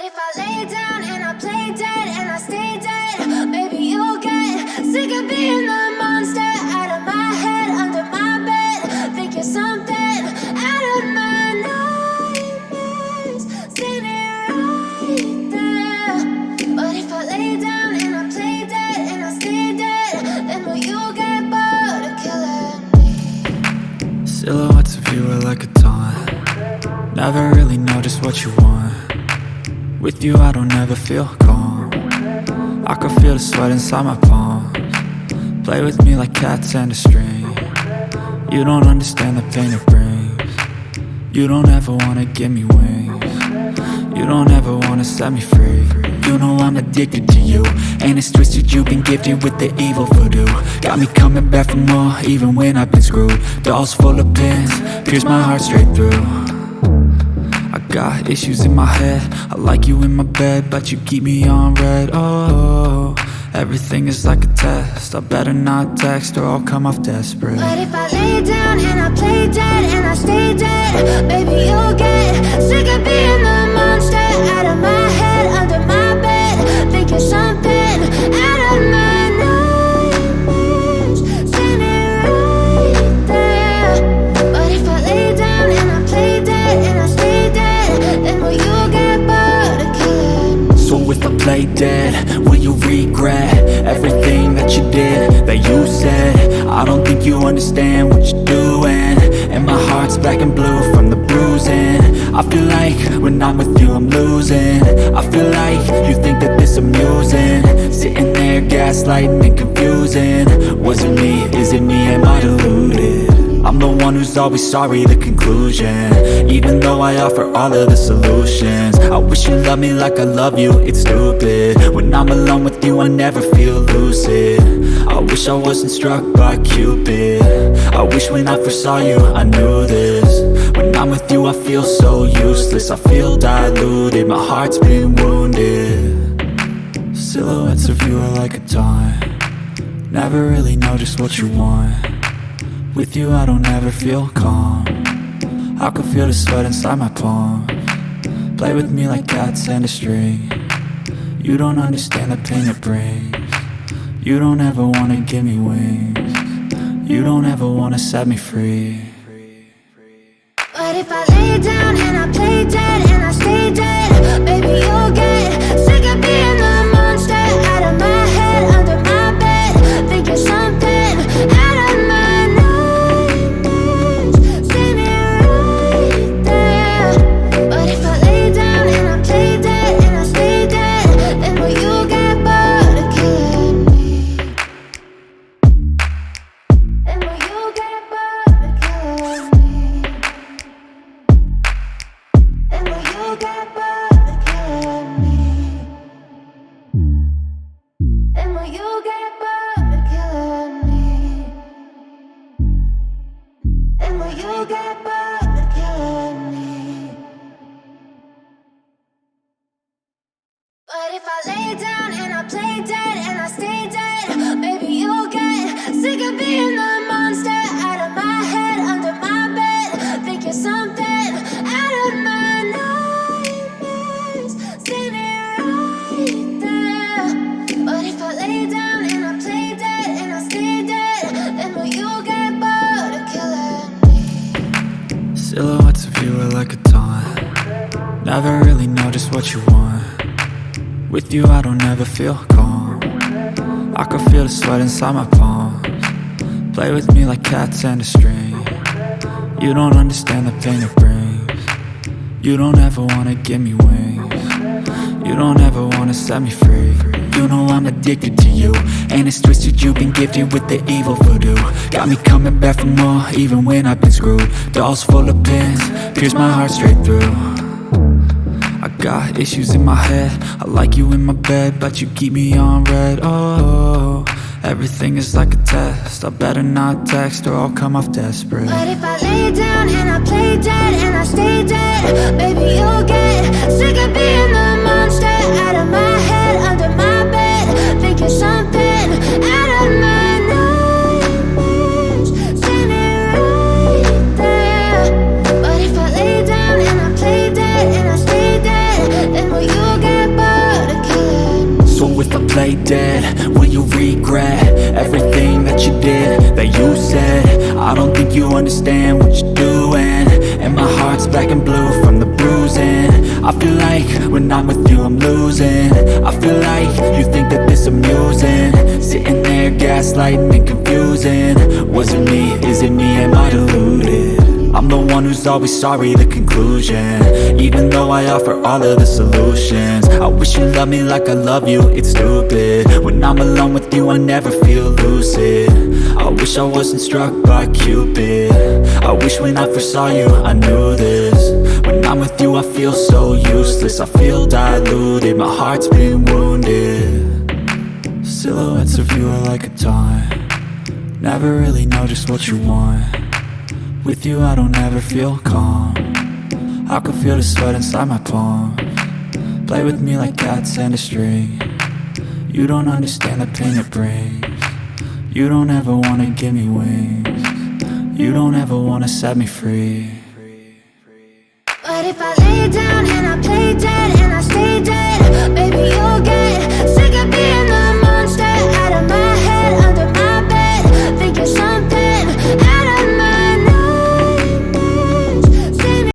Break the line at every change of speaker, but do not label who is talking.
if I lay down and I play dead and I stay dead, maybe you'll get sick of being the monster out of my head, under my bed. Think you're something out of my nightmares, standing right there. But if I lay down and I play dead and I stay dead, then will you get bored of killing me?
Silhouettes of you are like a taunt. Never really know just what you want. With you I don't ever feel calm. I can feel the sweat inside my palms. Play with me like cats and a string. You don't understand the pain it brings. You don't ever wanna give me wings. You don't ever wanna set me free. You know I'm addicted to you, and it's twisted, you've been gifted with the evil voodoo. Got me coming back for more, even when I've been screwed. Dolls full of pins, pierce my heart straight through. I got issues in my head, I like you in my bed, but you keep me on red. Oh, everything is like a test, I better not text or I'll come off desperate.
But if I lay down and I play dead and I stay dead, baby you'll get sick of being the monster out of my head, under my bed. Think you're something out of my nightmares, standing right there. But if I lay down and I play dead and I stay dead, then will you get bored of killing me?
So if I play dead, will you regret everything that you did, that you said? I don't think you understand what you're doing, and my heart's black and blue from the bruising. I feel like when I'm with you I'm losing. I feel like you think that this amusing, sitting there gaslighting and confusing. Was it me? Is it me? Am I deluded? I'm the one who's always sorry, the conclusion, even though I offer all of the solutions. I wish you loved me like I love you, it's stupid. When I'm alone with you I never feel lucid. I wish I wasn't struck by Cupid. I wish when I first saw you I knew this. When I'm with you I feel so useless, I feel diluted, my heart's been wounded. Silhouettes of you are like a taunt. Never really know just what you want. With you I don't ever feel calm. I can feel the sweat inside my palms. Play with me like cats and a string. You don't understand the pain it brings. You don't ever wanna give me wings. You don't ever wanna set me free.
But if I lay down and I play dead and I stay dead, baby you'll get sick of being the monster out of my head, under my bed. Think you're something out of my nightmares, standing right there. But if I lay down and I play dead and I stay dead, then will you get bored of killing me? Then will you get bored of killing me? And will you get bored of killing me? And will you get bored of killing me? And will you get bored of killing me? But if I lay down and I play dead and I stay dead, baby you'll get sick of being the monster out of my head, under my bed. Think you're something out of my nightmares, standing right there. But if I lay down and I play dead and I stay dead, then will you get bored of killing me?
Silhouettes of you are like a taunt. Never really know just what you want. With you I don't ever feel calm. I can feel the sweat inside my palms. Play with me like cats and a string. You don't understand the pain it brings. You don't ever wanna give me wings. You don't ever wanna set me free. You know I'm addicted to you, and it's twisted, you've been gifted with the evil voodoo. Got me coming back for more, even when I've been screwed. Dolls full of pins, pierce my heart straight through. I got issues in my head, I like you in my bed, but you keep me on red. Oh, everything is like a test, I better not text or I'll come off desperate.
But if I lay down and I play dead and I stay dead, baby you'll get sick of being the monster out of my head, under my bed. Think you're something out of my nightmares, standing right there. But if I lay down and I play dead and I stay dead, then will you
lay dead, will you regret everything that you did, that you said? I don't think you understand what you're doing, and my heart's black and blue from the bruising. I feel like when I'm with you I'm losing. I feel like you think that this amusing, sitting there gaslighting and confusing. Was it me? Is it me? Am I deluded? I'm the one who's always sorry, the conclusion, even though I offer all of the solutions. I wish you loved me like I love you, it's stupid. When I'm alone with you I never feel lucid. I wish I wasn't struck by Cupid. I wish when I first saw you I knew this. When I'm with you I feel so useless, I feel diluted, my heart's been wounded. Silhouettes of you are like a taunt, never really know just what you want. With you I don't ever feel calm, I can feel the sweat inside my palms. Play with me like cats and a string, you don't understand the pain it brings. You don't ever wanna give me wings, you don't ever wanna set me free.
But if I lay down